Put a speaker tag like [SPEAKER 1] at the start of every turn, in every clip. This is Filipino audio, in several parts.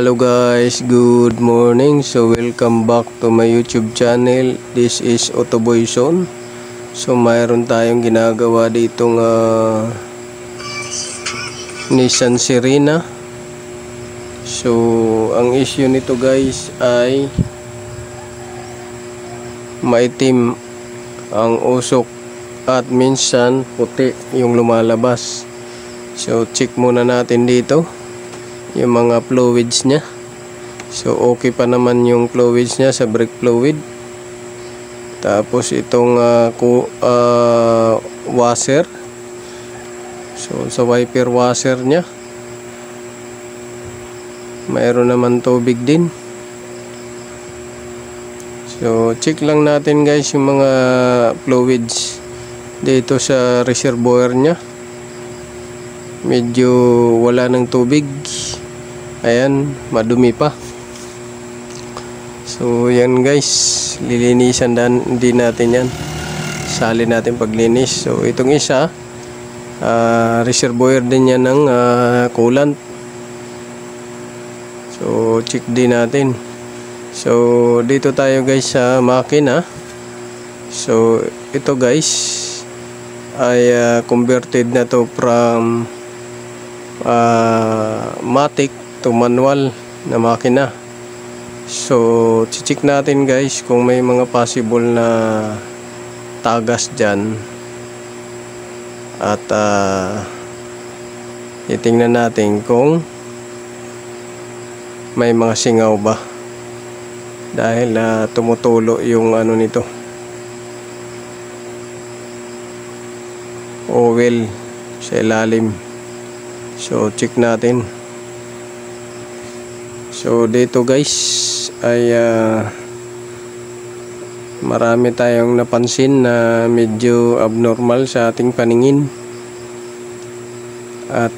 [SPEAKER 1] Hello guys, good morning. So welcome back to my YouTube channel. This is Otoboy Zone. So mayroon tayong ginagawa ditong Nissan Serena. So ang issue nito guys ay maitim ang usok at minsan puti yung lumalabas. So check muna natin dito yung mga fluids nya. So okay pa naman yung fluids nya sa brake fluid. Tapos itong washer, so sa wiper washer nya mayroon naman tubig din. So check lang natin guys yung mga fluids dito sa reservoir nya. Medyo wala ng tubig. Ayan, madumi pa. So yan guys, lilinisan din natin yan. Sali natin paglinis. So itong isa reservoir din yan ng coolant. So check din natin. So dito tayo guys sa makina. So ito guys ay converted na to from matic to manual na makina. So check natin guys kung may mga possible na tagas dyan. At titingnan natin kung may mga singaw ba. Dahil tumutulo yung ano nito, oil sa ilalim. So check natin. So dito guys ay marami tayong napansin na medyo abnormal sa ating paningin. At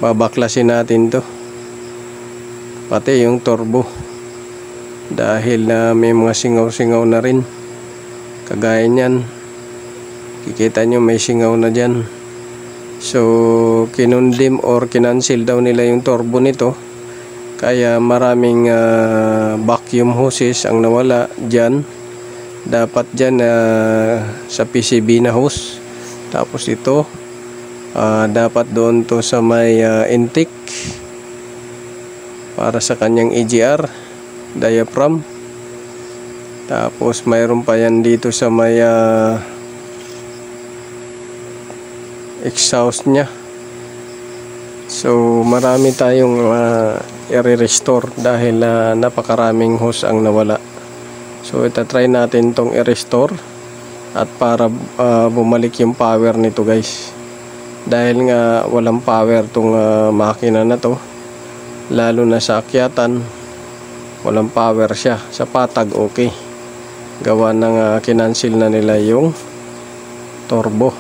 [SPEAKER 1] babaklasin natin to, pati yung turbo, dahil may mga singaw-singaw na rin. Kagaya nyan, kikita nyo may singaw na dyan. So kinundim or kinancel daw nila yung turbo nito. Kaya maraming vacuum hoses ang nawala dyan. Dapat dyan sa PCB na hose. Tapos ito dapat doon to sa may intake para sa kanyang EGR diaphragm. Tapos mayroon pa yan dito sa may exhaust nya. So marami tayong i-restore dahil napakaraming hose ang nawala. So itatry natin tong i-restore at para bumalik yung power nito guys. Dahil nga walang power tong makina na to, lalo na sa akyatan, walang power siya. Sa patag okay, gawa ng kinancel na nila yung turbo.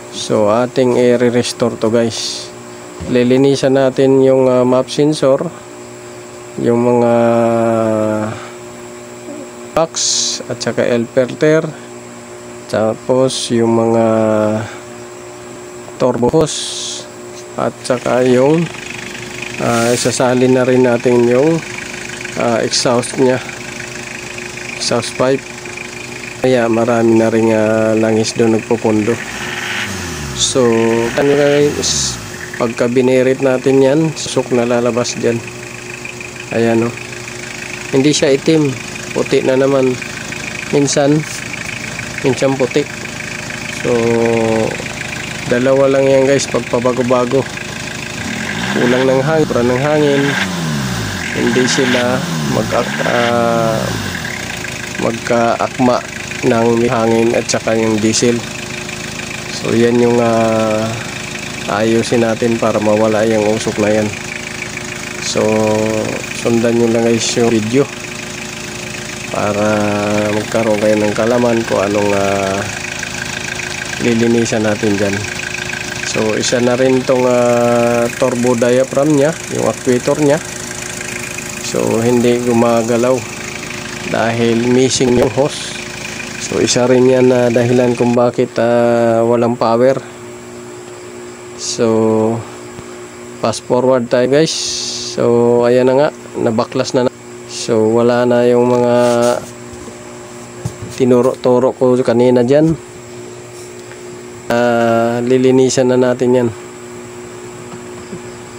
[SPEAKER 1] So ating i-restore to guys. Lilinisan natin yung map sensor, yung mga box at saka L filter, tapos yung mga turbo hose, at saka yung isasalin na rin natin yung exhaust nya, exhaust pipe. Kaya marami na rin langis doon nagpupundo. So guys, pagka binirit natin yan, susok na lalabas dyan. Ayan o, hindi siya itim, puti na naman. Minsan puti. So dalawa lang yan guys, pagpabago-bago. Kulang ng hangin, hindi sila magkaakma ng hangin at saka yung diesel. So yan yung ayusin natin para mawala yung usok na yan. So sundan nyo lang guys yung video para magkaroon kayo ng kalaman kung anong lilinisan natin dyan. So isa na rin tong turbo diaphragm nya, yung actuator nya. So hindi gumagalaw dahil missing yung hose. So isa rin yan na dahilan kung bakit walang power. So Fast forward tayo guys. So ayan na nga, nabaklas na. So wala na yung mga tinuro-turo ko kanina dyan. Lilinisan na natin yan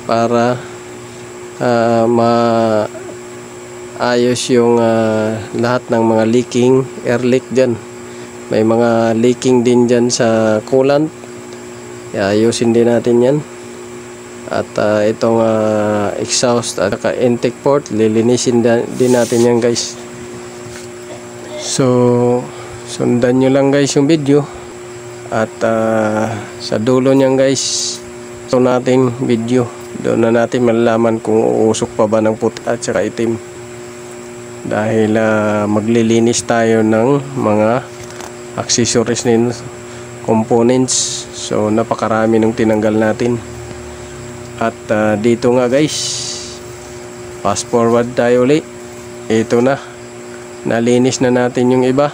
[SPEAKER 1] para maayos yung lahat ng mga leaking, air leak dyan. May mga leaking din dyan sa coolant. Ayusin din natin yan. At itong exhaust at intake port, lilinisin din natin yan guys. So sundan nyo lang guys yung video. At sa dulo niyan guys, ito natin video. Doon na natin malalaman kung uusok pa ba ng puti at saka itim. Dahil maglilinis tayo ng mga accessories nin components. So napakarami ng tinanggal natin. At dito nga guys, fast forward tayo ulit. Ito na, nalinis na natin yung iba.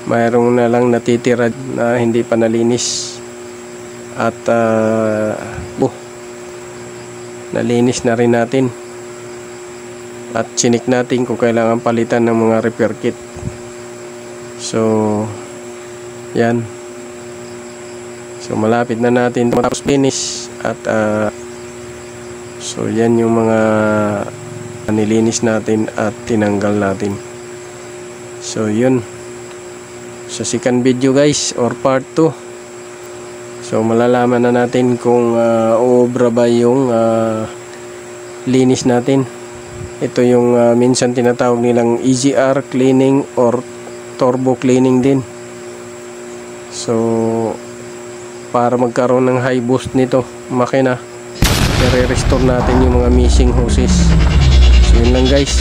[SPEAKER 1] Mayroong na lang natitira na hindi pa nalinis. At nalinis na rin natin. At chinik natin kung kailangan palitan ng mga repair kit. So yan. So malapit na natin matapos finish. At so yan yung mga nilinis natin at tinanggal natin. So yun, sa second video guys, or part 2, so malalaman na natin kung uubra ba yung linis natin. Ito yung minsan tinatawag nilang EGR cleaning or turbo cleaning din. So para magkaroon ng high boost nito makina, i-restore natin yung mga missing hoses. So yun lang guys.